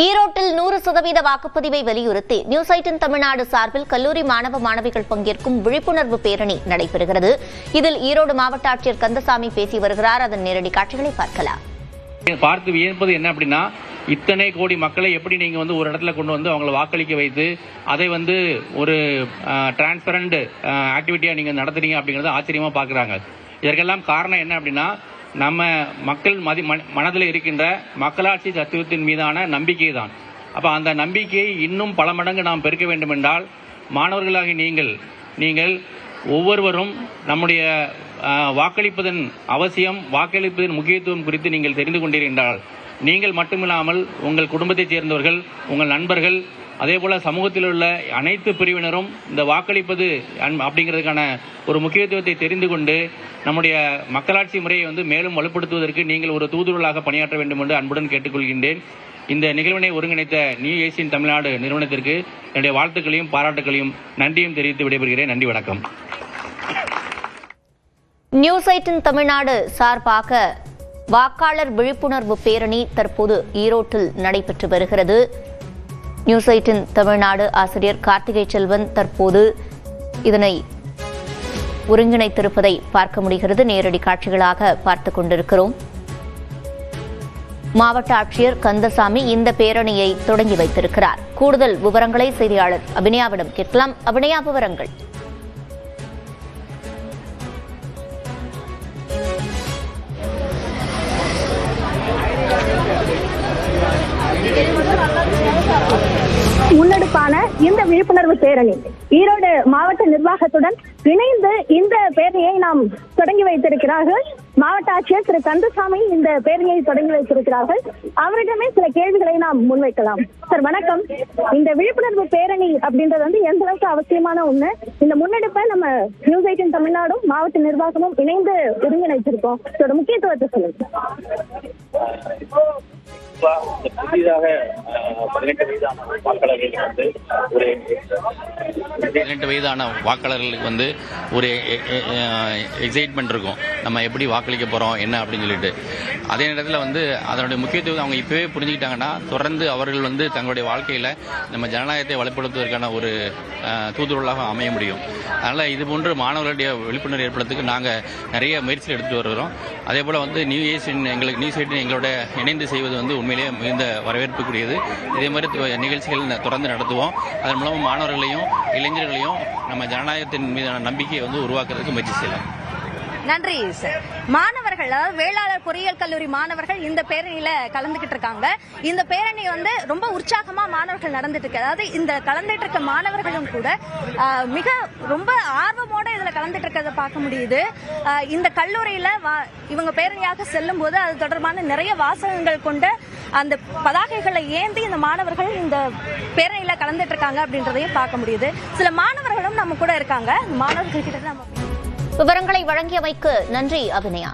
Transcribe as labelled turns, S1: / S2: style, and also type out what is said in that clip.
S1: ஈரோட்டில் 100% வாக்குப்பதிவை வலியுறுத்தி நியூஸ் 18 தமிழ்நாடு சார்பில் கல்லூரி மாணவ மாணவிகள் பங்கேற்கும் விழிப்புணர்வு பேரணி நடைபெறுகிறது. இதில் ஈரோடு மாவட்ட ஆட்சியர் கந்தசாமி பேசி வருகிறார். அதன் நேரடி காட்சிகளை பார்க்கலாம்.
S2: பார்த்து வியப்பது என்ன அப்படின்னா, இத்தனை கோடி மக்களை எப்படி நீங்க ஒரு இடத்துல கொண்டு வந்து அவங்களை வாக்களிக்க வைத்து அதை ஒரு டிரான்ஸ்பரண்ட் ஆக்டிவிட்டியா நீங்க நடத்துறீங்க அப்படிங்கறது ஆச்சரியமா பாக்குறாங்க. இதற்கெல்லாம் காரணம் என்ன அப்படின்னா, நம்ம மக்கள் மனதில் இருக்கின்ற மக்களாட்சி தத்துவத்தின் மீதான நம்பிக்கை தான். அப்ப அந்த நம்பிக்கையை இன்னும் பல மடங்கு நாம் பெருக்க வேண்டும் என்றால், மாணவர்களாகி நீங்கள் ஒவ்வொருவரும் நம்முடைய வாக்களிப்பதன் அவசியம், வாக்களிப்பதன் முக்கியத்துவம் குறித்து நீங்கள் தெரிந்து கொண்டிருந்தால், நீங்கள் மட்டுமில்லாமல் உங்கள் குடும்பத்தைச் சேர்ந்தவர்கள், உங்கள் நண்பர்கள், அதே போல சமூகத்தில் உள்ள அனைத்து பிரிவினரும் இந்த வாக்களிப்பது அப்படிங்கிறதுக்கான ஒரு முக்கியத்துவத்தை தெரிந்து கொண்டு நம்முடைய மக்களாட்சி முறையை மேலும் வலுப்படுத்துவதற்கு நீங்கள் ஒரு தூதுவர்களாக பணியாற்ற வேண்டும் என்று அன்புடன் கேட்டுக்கொள்கின்றேன். இந்த நிகழ்வினை ஒருங்கிணைத்த நியூ 18 தமிழ்நாடு நிறுவனத்திற்கு என்னுடைய வாழ்த்துக்களையும் பாராட்டுகளையும் நன்றியும் தெரிவித்து விடைபெறுகிறேன். நன்றி, வணக்கம்.
S1: நியூஸ் 18 தமிழ்நாடு சார்பாக வாக்காளர் விழிப்புணர்வு பேரணி தற்போது ஈரோட்டில் நடைபெற்று வருகிறது. நியூஸ் 18 தமிழ்நாடு ஆசிரியர் கார்த்திகை செல்வன் தற்போது இதனை ஒருங்கிணைத்திருப்பதை பார்க்க முடிகிறது. நேரடி காட்சிகளாக பார்த்துக் கொண்டிருக்கிறோம். மாவட்ட ஆட்சியர் கந்தசாமி இந்த பேரணியை தொடங்கி வைத்திருக்கிறார். கூடுதல் விவரங்களை செய்தியாளர் அபிநயாவிடம் கேட்கலாம். அபிநயா, விவரங்கள்.
S3: முன்னெடுப்பான இந்த விழிப்புணர்வு பேரணி ஈரோடு மாவட்ட நிர்வாகத்துடன் இணைந்து இந்த பேரணியை நாம் தொடங்கி வைத்திருக்கிறார்கள். மாவட்ட ஆட்சியர் திரு கந்தசாமி இந்த பேரணியை தொடங்கி வைத்திருக்கிறார்கள். அவரிடமே சில கேள்விகளை நாம் முன்வைக்கலாம். சார், வணக்கம். இந்த விழிப்புணர்வு பேரணி அப்படின்றது எந்த அளவுக்கு அவசியமான ஒண்ணு? இந்த முன்னெடுப்பை நம்ம நியூஸ் 18 தமிழ்நாடும் மாவட்ட நிர்வாகமும் இணைந்து ஒருங்கிணைச்சிருக்கோம். இதோட முக்கியத்துவத்தை சொல்லுங்க.
S2: புதிதாக 18 வயதான வாக்காளர்களுக்கு ஒரு எக்ஸைட்மெண்ட் இருக்கும். நம்ம எப்படி வாக்களிக்க போறோம் என்ன அப்படின்னு சொல்லிட்டு. அதே நேரத்தில் அதனுடைய முக்கியத்துவம் அவங்க இப்பவே புரிஞ்சுக்கிட்டாங்கன்னா, தொடர்ந்து அவர்கள் தங்களுடைய வாழ்க்கையில நம்ம ஜனநாயகத்தை வலுப்படுத்துவதற்கான ஒரு தூதுவர்களாக அமைய முடியும். அதனால இது போன்று மாணவர்களுடைய விழிப்புணர்வு ஏற்படுறதுக்கு நாங்க நிறைய முயற்சிகள் எடுத்து வருகிறோம். அதே போல நியூஸ் 18 எங்களோட இணைந்து செய்வது உண்மையிலேயே மிகுந்த வரவேற்புக்குரியது. இதே மாதிரி நிகழ்ச்சிகள் தொடர்ந்து நடத்துவோம். அதன் மூலமாக மாணவர்களையும் இளைஞர்களையும் நம்ம ஜனநாயகத்தின் மீதான நம்பிக்கையை உருவாக்குறதுக்கு முயற்சி செய்யலாம்.
S4: நன்றி சார். மாணவர்கள், அதாவது வேளாளர் பொறியியல் கல்லூரி மாணவர்கள் இந்த பேரணியில கலந்துகிட்டு இருக்காங்க. இந்த பேரணி ரொம்ப உற்சாகமா மாணவர்கள் நடந்துட்டு இருக்கு. அதாவது இந்த கலந்துட்டு இருக்க மாணவர்களும் கூட ரொம்ப ஆர்வமோட இதுல கலந்துட்டு இருக்கிறத பார்க்க முடியுது. இந்த கல்லூரியில இவங்க பேரணியாக செல்லும் போது அது தொடர்பான நிறைய வாசகங்கள் கொண்ட அந்த பதாகைகளை ஏந்தி இந்த மாணவர்கள் இந்த பேரணியில கலந்துட்டு இருக்காங்க அப்படின்றதையும் பார்க்க முடியுது. சில மாணவர்களும் நம்ம கூட இருக்காங்க. மாணவர்கள் கிட்ட நம்ம
S1: விவரங்களை வழங்கியமைக்கு நன்றி அபிநயா.